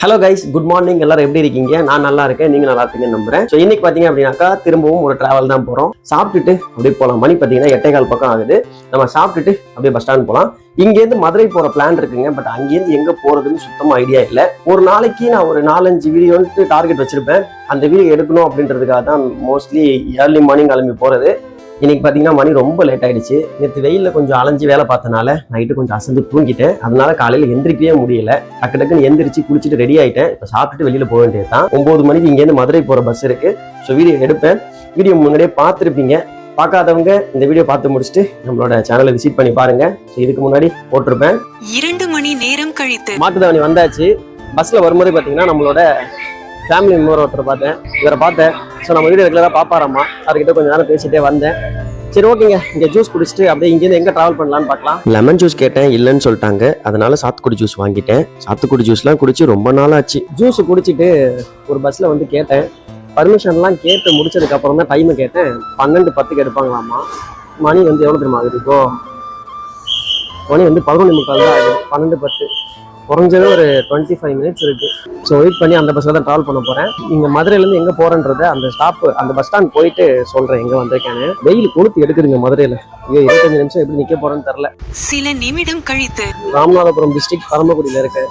Hello guys, good morning. எல்லாரும் எப்படி இருக்கீங்க? நான் நல்லா இருக்கேன், நீங்க நல்லா இருக்கீங்கன்னு நம்புறேன். ஸோ இன்னைக்கு பாத்தீங்க அப்படின்னாக்கா திரும்பவும் ஒரு டிராவல் தான் போறோம். சாப்பிட்டுட்டு அப்படியே போகலாம். மணி பாத்தீங்கன்னா 8:15 பக்கம் ஆகுது. நம்ம சாப்பிட்டுட்டு அப்படியே பஸ் ஸ்டாண்ட் போகலாம். இங்கேருந்து மதுரை போற பிளான் இருக்குங்க. பட் அங்கேருந்து எங்க போறதுன்னு சுத்தமா ஐடியா இல்லை. ஒரு நாளைக்கு நான் ஒரு 4-5 வீடியோன்ட்டு டார்கெட் வச்சிருப்பேன். அந்த வீடியோ எடுக்கணும் அப்படின்றதுக்காக தான் மோஸ்ட்லி ஏர்லி மார்னிங் கிளம்பி போறது. இன்னைக்கு பார்த்தீங்கன்னா மணி ரொம்ப லேட் ஆயிடுச்சு. நேற்று வெயிலில் கொஞ்சம் அலைஞ்சு வேலை பார்த்தனால நைட்டு கொஞ்சம் அசந்து தூங்கிட்டேன். அதனால காலையில் எந்திரிக்கவே முடியல. டக்குன்னு எந்திரிச்சு குளிச்சுட்டு ரெடி ஆயிட்டேன். இப்போ சாப்பிட்டுட்டு வெளியில போக வேண்டியது தான். 9 மணிக்கு இங்கேருந்து மதுரை போற பஸ் இருக்கு. ஸோ வீடியோ எடுப்பேன். வீடியோ முன்னாடியே பார்த்துருப்பீங்க. பார்க்காதவங்க இந்த வீடியோ பார்த்து முடிச்சுட்டு நம்மளோட சேனலை விசிட் பண்ணி பாருங்க. ஸோ இதுக்கு முன்னாடி போட்டிருப்பேன். 2 மணி நேரம் கழித்து மாட்டுத்தாவணி வந்தாச்சு. பஸ்ல வரும்போது பார்த்தீங்கன்னா நம்மளோட ஃபேமிலி மெம்பர் ஒருத்தர் பார்த்தேன். இவரை பார்த்தேன். ஸோ நம்ம வீடியோ ரெகுலராக பார்ப்பாராம்மா. அவர்கிட்ட கொஞ்சம் நேரம் பேசிட்டே வந்தேன். சரி, ஓகேங்க, இங்கே ஜூஸ் குடிச்சிட்டு அப்படியே இங்கேருந்து எங்கே ட்ராவல் பண்ணலான்னு பார்க்கலாம். லெமன் ஜூஸ் கேட்டேன், இல்லைன்னு சொல்லிட்டாங்க. அதனால சாத்துக்குடி ஜூஸ் வாங்கிட்டேன். சாத்துக்குடி ஜூஸ்லாம் குடிச்சு ரொம்ப நாள் ஆச்சு. ஜூஸ் குடிச்சிட்டு ஒரு பஸ்ஸில் வந்து கேட்டேன். பர்மிஷன்லாம் கேட்டு முடிச்சதுக்கு அப்புறம் தான் டைமை கேட்டேன். 12:10 எடுப்பாங்களாமா. மணி வந்து எவ்வளோ தெரியுமா ஆகுது? இப்போ மணி வந்து 11:45 தான் ஆகுது. 12:10 குறைஞ்சது ஒரு 25 மினிட்ஸ் இருக்கு. ஸோ வெயிட் பண்ணி அந்த பஸ்ஸில் தான் ட்ராவல் பண்ண போறேன். இங்க மதுரையிலேருந்து எங்க போறேன்றத அந்த ஸ்டாப் அந்த பஸ் ஸ்டாண்ட் போயிட்டு சொல்றேன் எங்க வந்திருக்கேன்னு. வெயில் கொளுத்து எடுக்குதுங்க மதுரையில. ஐயோ, 25 நிமிஷம் எப்படி நிக்க போறேன்னு தெரியல. சில நிமிடம் கழித்து ராமநாதபுரம் டிஸ்ட்ரிக்ட் பரமக்குடியில இருக்கேன்.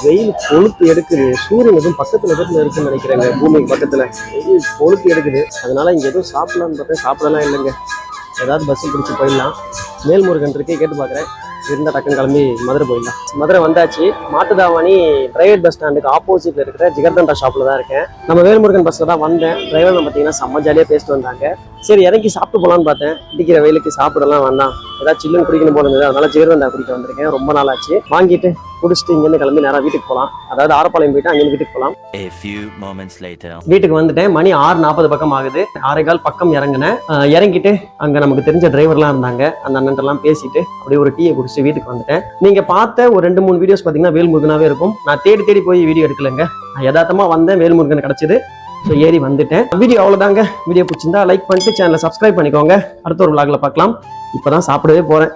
வெயில் கொளுத்து எடுக்குது. சூரியன் எதுவும் பக்கத்துல இருக்குன்னு நினைக்கிறேங்க. பூமிக்கு பக்கத்துல வெயில் கொளுத்து எடுக்குது. அதனால இங்க எதுவும் சாப்பிடலான்னு பார்த்தேன். சாப்பிடலாம் இல்லைங்க. ஏதாவது பஸ் பிடிச்சி போயிடலாம். மேல்முருகன் இருக்கே, கேட்டு பார்க்குறேன். இருந்தால் டக்குன்னு கிளம்பி மதுரை போயிடலாம். மதுரை வந்தாச்சு. மாட்டுத்தாவணி பிரைவேட் பஸ் ஸ்டாண்டுக்கு ஆப்போசிட்ல இருக்கிற ஜிகர்தண்டா ஷாப்ல தான் இருக்கேன். நம்ம வேல்முருகன் பஸ்ல தான் வந்தேன். டிரைவர் பார்த்தீங்கன்னா செம்ம ஜாலியாக பேசிட்டு வந்தாங்க. சரி, இறங்கி சாப்பிட்டு போகலான்னு பார்த்தேன். இடிக்கிற வெயிலுக்கு சாப்பிடலாம் வேண்டாம், ஏதாவது சில்லுன்னு குடிக்கணும் போல இருந்தது. அதனால ஜிகர்தண்டா குடிக்க வந்திருக்கேன். ரொம்ப நாள் ஆச்சு. வாங்கிட்டு குடிச்சிட்டு இங்கேருந்து கிளம்பி நேரம் வீட்டுக்கு போகலாம். அதாவது ஆரப்பாளையம் போயிட்டு அங்கேருந்து வீட்டுக்கு போகலாம். வீட்டுக்கு வந்துட்டேன். மணி 6:40 பக்கம் ஆகுது. 6:15 பக்கம் இறங்கினேன். இறங்கிட்டு அங்க நமக்கு தெரிஞ்ச டிரைவர்லாம் இருந்தாங்க. அந்த அண்ணன்ட்டெல்லாம் பேசிட்டு அப்படியே ஒரு டீயை குடிச்சிட்டு வீட்டுக்கு வந்துட்டேன். நீங்க பார்த்த ஒரு 2-3 வீடியோஸ் பார்த்தீங்கன்னா வேல்முருகனாவே இருக்கும். நான் தேடி போய் வீடியோ எடுக்கலங்க. நான் யதார்த்தமா வந்தேன், வேல்முருகன் கிடைச்சது. ஸோ ஏறி வந்துட்டேன். வீடியோ அவ்வளோதாங்க. வீடியோ பிடிச்சிருந்தா லைக் பண்ணிட்டு சேனலை சப்ஸ்கிரைப் பண்ணிக்கோங்க. அடுத்த ஒரு vlogல பார்க்கலாம். இப்போதான் சாப்பிடவே போறேன்.